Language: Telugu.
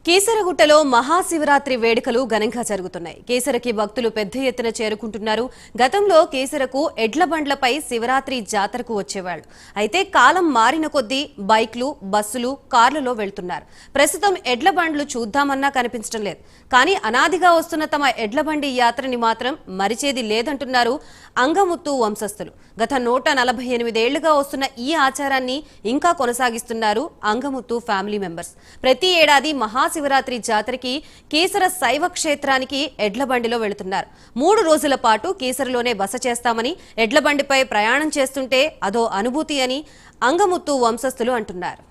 కేసరగుట్టలో మహాశివరాత్రి వేడుకలు ఘనంగా జరుగుతున్నాయి. కేసరకి భక్తులు పెద్ద ఎత్తున చేరుకుంటున్నారు. గతంలో కేసరకు ఎడ్ల బండ్లపై శివరాత్రి జాతరకు వచ్చేవాళ్లు. అయితే కాలం మారిన కొద్దీ బైక్లు, బస్సులు, కార్లలో వెళ్తున్నారు. ప్రస్తుతం ఎడ్ల బండ్లు చూద్దామన్నా కనిపించడం లేదు. కానీ అనాదిగా వస్తున్న తమ ఎడ్ల బండి యాత్రని మాత్రం మరిచేది లేదంటున్నారు అంగముత్తు వంశస్థులు. గత 148 ఏళ్లుగా వస్తున్న ఈ ఆచారాన్ని ఇంకా కొనసాగిస్తున్నారు అంగముత్తు ఫ్యామిలీ మెంబర్స్. ప్రతి ఏడాది మహాశివరాత్రి జాతరకి కేసర శైవ క్షేత్రానికి ఎడ్ల బండిలో వెళుతున్నారు. 3 రోజుల పాటు కేసరలోనే బస చేస్తామని, ఎడ్ల బండిపై ప్రయాణం చేస్తుంటే అదో అనుభూతి అని అంగముత్తు వంశస్థులు అంటున్నారు.